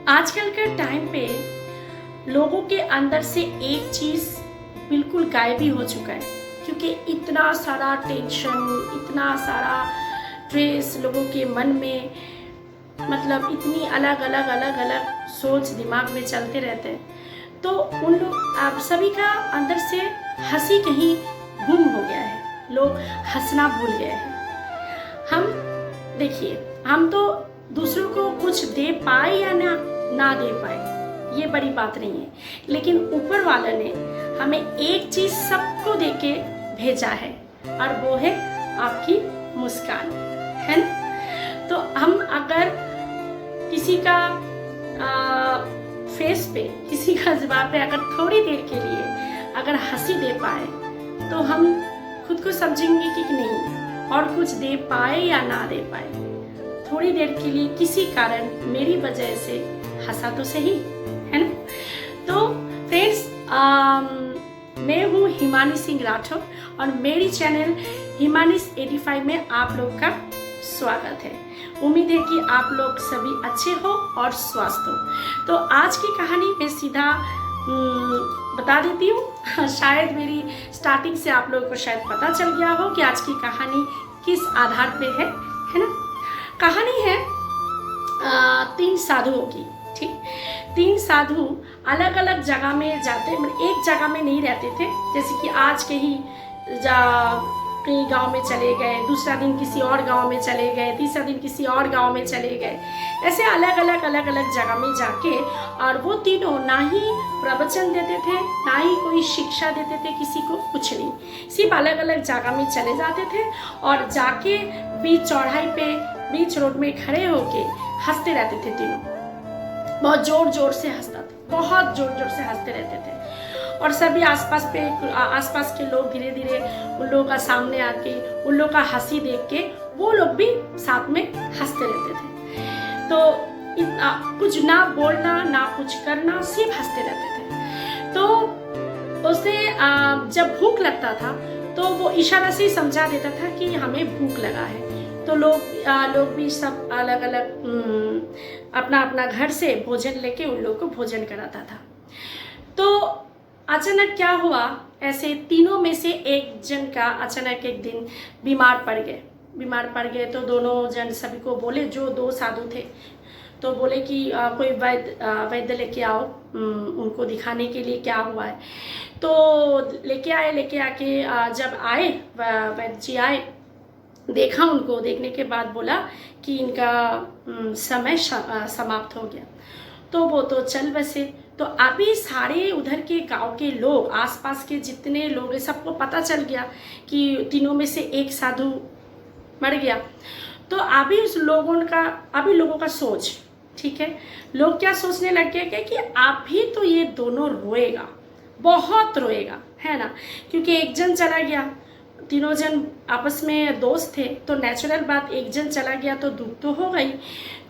आजकल के टाइम पे लोगों के अंदर से एक चीज़ बिल्कुल गायब ही हो चुका है, क्योंकि इतना सारा टेंशन, इतना सारा स्ट्रेस लोगों के मन में, मतलब इतनी अलग अलग सोच दिमाग में चलते रहते हैं। तो उन लोग आप सभी का अंदर से हंसी कहीं गुम हो गया है, लोग हंसना भूल गए हैं। हम देखिए, हम तो दूसरों को कुछ दे पाए या ना दे पाए ये बड़ी बात नहीं है, लेकिन ऊपर वाला ने हमें एक चीज सबको देके भेजा है और वो है आपकी मुस्कान, है ना। तो हम अगर किसी का फेस पे, किसी का जवाब पे अगर थोड़ी देर के लिए अगर हंसी दे पाए तो हम खुद को समझेंगे कि नहीं, और कुछ दे पाए या ना दे पाए, थोड़ी देर के लिए किसी कारण मेरी वजह से हंसा तो सही, है ना। तो फ्रेंड्स, मैं हूँ हिमानी सिंह राठौर और मेरी चैनल हिमानीस 85 में आप लोग का स्वागत है। उम्मीद है कि आप लोग सभी अच्छे हो और स्वस्थ हो। तो आज की कहानी मैं सीधा बता देती हूँ। शायद मेरी स्टार्टिंग से आप लोगों को शायद पता चल गया हो कि आज की कहानी किस आधार पे है ना। कहानी है 3 साधुओं की। ठीक, 3 साधु अलग अलग जगह में जाते, मतलब एक जगह में नहीं रहते थे। जैसे कि आज कहीं गांव में चले गए, दूसरा दिन किसी और गांव में चले गए, तीसरा दिन किसी और गांव में चले गए, ऐसे अलग अलग जगह में जाके, और वो तीनों ना ही प्रवचन देते थे, ना ही कोई शिक्षा देते थे किसी को, कुछ नहीं, सिर्फ अलग अलग जगह में चले जाते थे और जाके बीच चौराहे पे, बीच रोड में खड़े होके हंसते रहते थे। तीनों बहुत जोर जोर से हंसता था, बहुत जोर जोर से हंसते रहते थे। और सभी आसपास के लोग धीरे धीरे उन लोगों का सामने आके, उन लोगों का हंसी देख के वो लोग भी साथ में हंसते रहते थे। तो कुछ ना बोलना, ना कुछ करना, सिर्फ हंसते रहते थे। तो उसे जब भूख लगता था तो वो इशारा से समझा देता था कि हमें भूख लगा है। तो लोग भी सब अलग अलग अपना अपना घर से भोजन लेके उन लोगों को भोजन कराता था। तो अचानक क्या हुआ, ऐसे तीनों में से एक जन का अचानक एक दिन बीमार पड़ गए। तो दोनों जन सभी को बोले, जो 2 साधु थे, तो बोले कि कोई वैद्य लेके आओ, उनको दिखाने के लिए क्या हुआ है। तो लेके आके जब आए वैद्य जी आए, देखा उनको, देखने के बाद बोला कि इनका समय समाप्त हो गया। तो वो तो चल बसे। तो अभी सारे उधर के गांव के लोग, आसपास के जितने लोग हैं, सबको पता चल गया कि तीनों में से एक साधु मर गया। तो अभी लोगों का सोच, ठीक है, लोग क्या सोचने लग गए कि अभी तो ये दोनों रोएगा, बहुत रोएगा, है ना, क्योंकि एक जन चला गया। तीनों जन आपस में दोस्त थे, तो नेचुरल बात, एक जन चला गया तो दुख तो हो गई।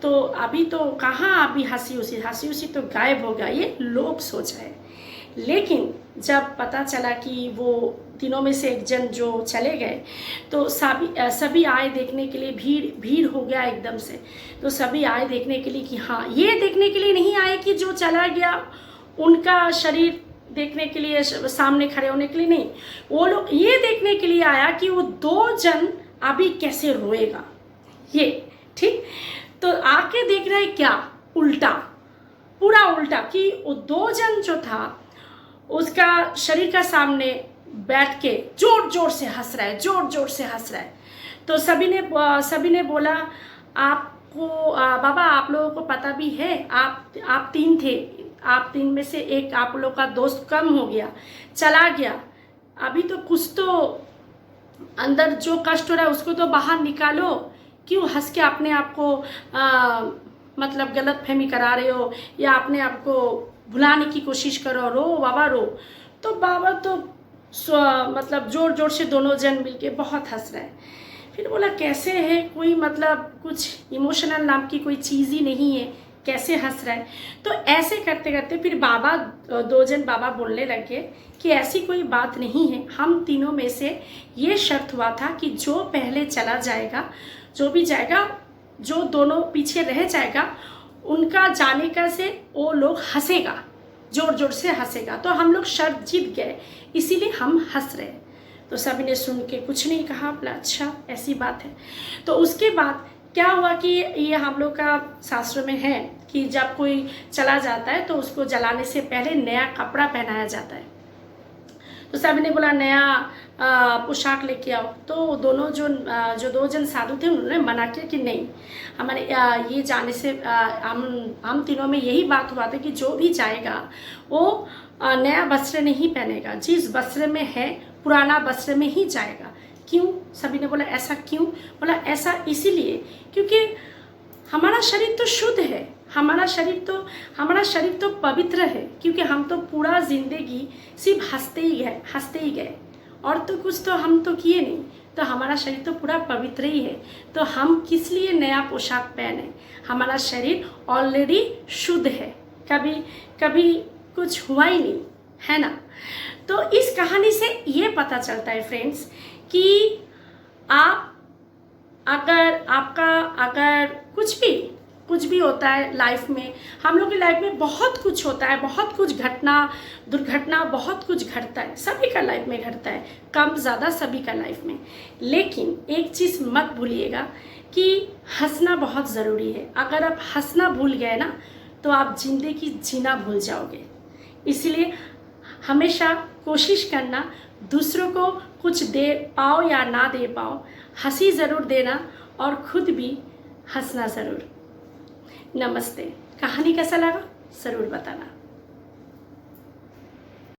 तो अभी तो कहाँ, अभी हंसी उसी तो गायब हो गया, ये लोग सोच रहे। लेकिन जब पता चला कि वो तीनों में से एक जन जो चले गए, तो सभी आए देखने के लिए, भीड़ हो गया एकदम से। तो सभी आए देखने के लिए कि हाँ, ये देखने के लिए नहीं आए कि जो चला गया उनका शरीर देखने के लिए, सामने खड़े होने के लिए नहीं, वो लोग ये देखने के लिए आया कि वो 2 जन अभी कैसे रोएगा ये। ठीक, तो आके देख रहे क्या, पूरा उल्टा, कि वो 2 जन जो था उसका शरीर का सामने बैठ के जोर जोर से हंस रहा है। तो सभी ने बोला, आपको बाबा, आप लोगों को पता भी है, आप 3 थे, आप 3 में से एक आप लोग का दोस्त कम हो गया, चला गया। अभी तो कुछ तो अंदर जो कष्ट हो रहा है उसको तो बाहर निकालो, क्यों हंस के अपने आप को मतलब गलत फहमी करा रहे हो, या अपने आप को भुलाने की कोशिश करो, रो बाबा रो। तो बाबा तो मतलब जोर जोर से दोनों जन मिलके बहुत हंस रहे हैं। फिर बोला, कैसे है, कोई मतलब कुछ इमोशनल नाम की कोई चीज़ ही नहीं है, कैसे हंस रहा है। तो ऐसे करते करते फिर 2 जन बाबा बोलने लगे कि ऐसी कोई बात नहीं है, हम तीनों में से ये शर्त हुआ था कि जो पहले चला जाएगा, जो भी जाएगा, जो दोनों पीछे रह जाएगा, उनका जाने का से वो लोग हंसेगा, जोर जोर से हंसेगा, तो हम लोग शर्त जीत गए, इसीलिए हम हंस रहे। तो सभी ने सुन के कुछ नहीं कहा, बोला अच्छा ऐसी बात है। तो उसके बाद क्या हुआ कि ये हम लोग का शास्त्र में है कि जब कोई चला जाता है तो उसको जलाने से पहले नया कपड़ा पहनाया जाता है। तो सभी ने बोला नया पोशाक लेके आओ। तो दोनों जो दो जन साधु थे उन्होंने मना किया कि नहीं, हमारे ये जाने से हम तीनों में यही बात हुआ था कि जो भी जाएगा वो नया वस्त्र नहीं पहनेगा, जिस वस्त्र में है पुराना वस्त्र में ही जाएगा। क्यों? सभी ने बोला ऐसा क्यों? बोला ऐसा इसीलिए क्योंकि हमारा शरीर तो शुद्ध है, हमारा शरीर तो पवित्र है, क्योंकि हम तो पूरा जिंदगी सिर्फ हंसते ही गए और तो कुछ तो हम तो किए नहीं, तो हमारा शरीर तो पूरा पवित्र ही है। तो हम किस लिए नया पोशाक पहने? हमारा शरीर ऑलरेडी शुद्ध है, कभी कुछ हुआ ही नहीं है ना। तो इस कहानी से ये पता चलता है फ्रेंड्स कि आप अगर कुछ भी होता है लाइफ में, हम लोग की लाइफ में बहुत कुछ होता है, बहुत कुछ दुर्घटना बहुत कुछ घटता है, सभी का लाइफ में घटता है, कम ज़्यादा सभी का लाइफ में। लेकिन एक चीज़ मत भूलिएगा कि हंसना बहुत ज़रूरी है। अगर आप हंसना भूल गए ना तो आप ज़िंदगी जीना भूल जाओगे। इसलिए हमेशा कोशिश करना, दूसरों को कुछ दे पाओ या ना दे पाओ, हंसी ज़रूर देना और खुद भी हंसना ज़रूर। नमस्ते। कहानी कैसा लगा ज़रूर बताना।